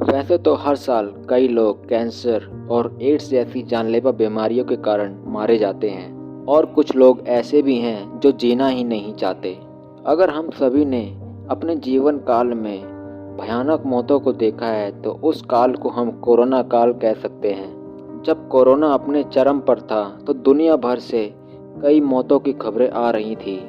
वैसे तो हर साल कई लोग कैंसर और एड्स जैसी जानलेवा बीमारियों के कारण मारे जाते हैं और कुछ लोग ऐसे भी हैं जो जीना ही नहीं चाहते। अगर हम सभी ने अपने जीवन काल में भयानक मौतों को देखा है तो उस काल को हम कोरोना काल कह सकते हैं। जब कोरोना अपने चरम पर था तो दुनिया भर से कई मौतों की खबरें आ रही थी।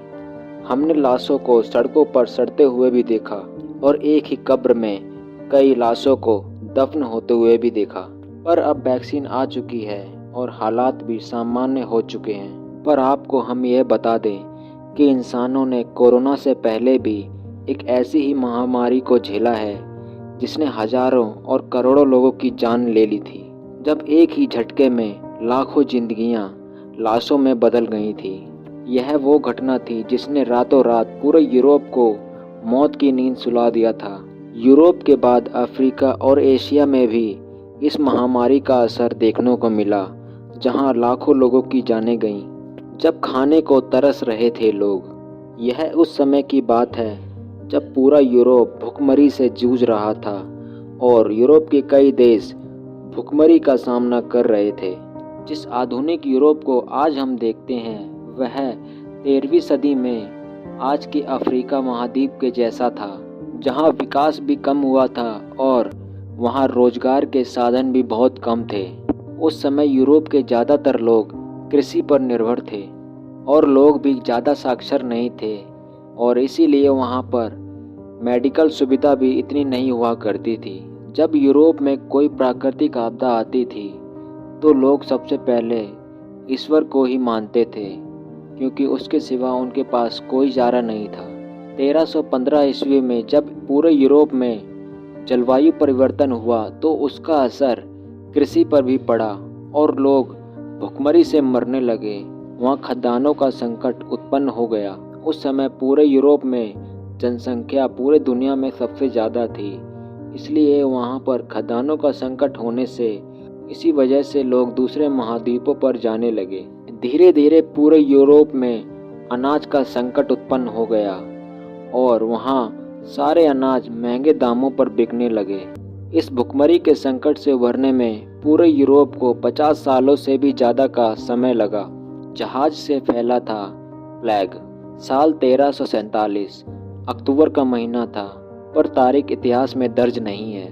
हमने लाशों को सड़कों पर सड़ते हुए भी देखा और एक ही कब्र में कई लाशों को दफन होते हुए भी देखा। पर अब वैक्सीन आ चुकी है और हालात भी सामान्य हो चुके हैं। पर आपको हम यह बता दें कि इंसानों ने कोरोना से पहले भी एक ऐसी ही महामारी को झेला है जिसने हजारों और करोड़ों लोगों की जान ले ली थी। जब एक ही झटके में लाखों जिंदगियां लाशों में बदल गई थी। यह वो घटना थी जिसने रातों रात पूरे यूरोप को मौत की नींद सुला दिया था। यूरोप के बाद अफ्रीका और एशिया में भी इस महामारी का असर देखने को मिला, जहां लाखों लोगों की जानें गईं। जब खाने को तरस रहे थे लोग। यह उस समय की बात है जब पूरा यूरोप भुखमरी से जूझ रहा था और यूरोप के कई देश भुखमरी का सामना कर रहे थे। जिस आधुनिक यूरोप को आज हम देखते हैं वह 13वीं सदी में आज के अफ्रीका महाद्वीप के जैसा था, जहां विकास भी कम हुआ था और वहां रोजगार के साधन भी बहुत कम थे। उस समय यूरोप के ज़्यादातर लोग कृषि पर निर्भर थे और लोग भी ज़्यादा साक्षर नहीं थे और इसीलिए वहां पर मेडिकल सुविधा भी इतनी नहीं हुआ करती थी। जब यूरोप में कोई प्राकृतिक आपदा आती थी तो लोग सबसे पहले ईश्वर को ही मानते थे, क्योंकि उसके सिवा उनके पास कोई चारा नहीं था। 1315 ईस्वी में जब पूरे यूरोप में जलवायु परिवर्तन हुआ तो उसका असर कृषि पर भी पड़ा और लोग भुखमरी से मरने लगे। वहाँ खदानों का संकट उत्पन्न हो गया। उस समय पूरे यूरोप में जनसंख्या पूरे दुनिया में सबसे ज़्यादा थी, इसलिए वहाँ पर खदानों का संकट होने से इसी वजह से लोग दूसरे महाद्वीपों पर जाने लगे। धीरे धीरे पूरे यूरोप में अनाज का संकट उत्पन्न हो गया और वहाँ सारे अनाज महंगे दामों पर बिकने लगे। इस भुखमरी के संकट से उभरने में पूरे यूरोप को 50 सालों से भी ज़्यादा का समय लगा। जहाज से फैला था प्लेग। साल 1347 अक्टूबर का महीना था, पर तारीख इतिहास में दर्ज नहीं है।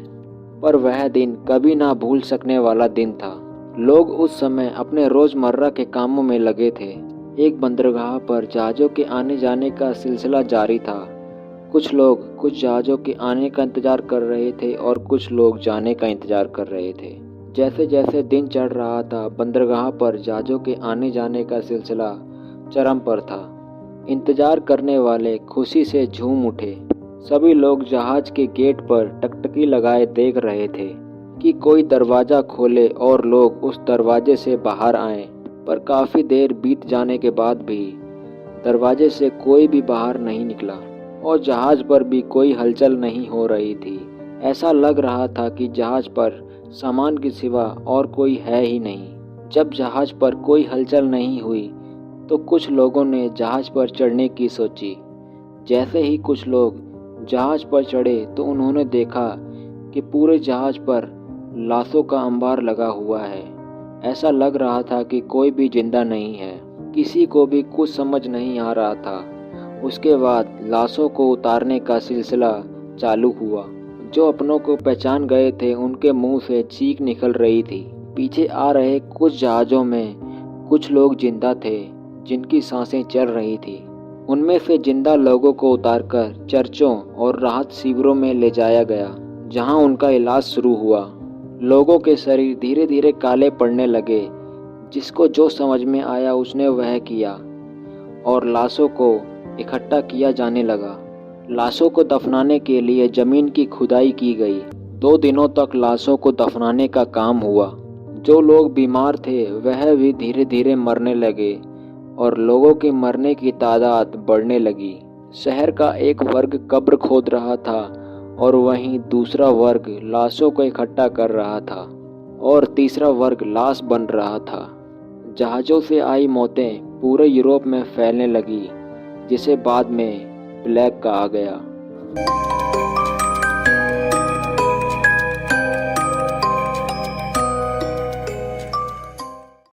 पर वह दिन कभी ना भूल सकने वाला दिन था। लोग उस समय अपने रोज़मर्रा के कामों में लगे थे। एक बंदरगाह पर जहाज़ों के आने जाने का सिलसिला जारी था। कुछ लोग कुछ जहाज़ों के आने का इंतज़ार कर रहे थे और कुछ लोग जाने का इंतज़ार कर रहे थे। जैसे जैसे दिन चढ़ रहा था, बंदरगाह पर जहाज़ों के आने जाने का सिलसिला चरम पर था। इंतज़ार करने वाले खुशी से झूम उठे। सभी लोग जहाज़ के गेट पर टकटकी लगाए देख रहे थे कि कोई दरवाज़ा खोले और लोग उस दरवाजे से बाहर आएं। पर काफ़ी देर बीत जाने के बाद भी दरवाजे से कोई भी बाहर नहीं निकला और जहाज़ पर भी कोई हलचल नहीं हो रही थी। ऐसा लग रहा था कि जहाज़ पर सामान के सिवा और कोई है ही नहीं। जब जहाज़ पर कोई हलचल नहीं हुई तो कुछ लोगों ने जहाज़ पर चढ़ने की सोची। जैसे ही कुछ लोग जहाज़ पर चढ़े तो उन्होंने देखा कि पूरे जहाज़ पर लाशों का अंबार लगा हुआ है। ऐसा लग रहा था कि कोई भी जिंदा नहीं है। किसी को भी कुछ समझ नहीं आ रहा था। उसके बाद लाशों को उतारने का सिलसिला चालू हुआ। जो अपनों को पहचान गए थे उनके मुंह से चीख निकल रही थी। पीछे आ रहे कुछ जहाज़ों में कुछ लोग जिंदा थे जिनकी सांसें चल रही थी। उनमें से जिंदा लोगों को उतारकर चर्चों और राहत शिविरों में ले जाया गया, जहां उनका इलाज शुरू हुआ। लोगों के शरीर धीरे धीरे काले पड़ने लगे। जिसको जो समझ में आया उसने वह किया और लाशों को इकट्ठा किया जाने लगा। लाशों को दफनाने के लिए जमीन की खुदाई की गई। 2 दिनों तक लाशों को दफनाने का काम हुआ। जो लोग बीमार थे वह भी धीरे धीरे मरने लगे और लोगों के मरने की तादाद बढ़ने लगी। शहर का एक वर्ग कब्र खोद रहा था और वहीं दूसरा वर्ग लाशों को इकट्ठा कर रहा था और तीसरा वर्ग लाश बन रहा था। जहाज़ों से आई मौतें पूरे यूरोप में फैलने लगी, जिसे बाद में प्लेग कहा गया।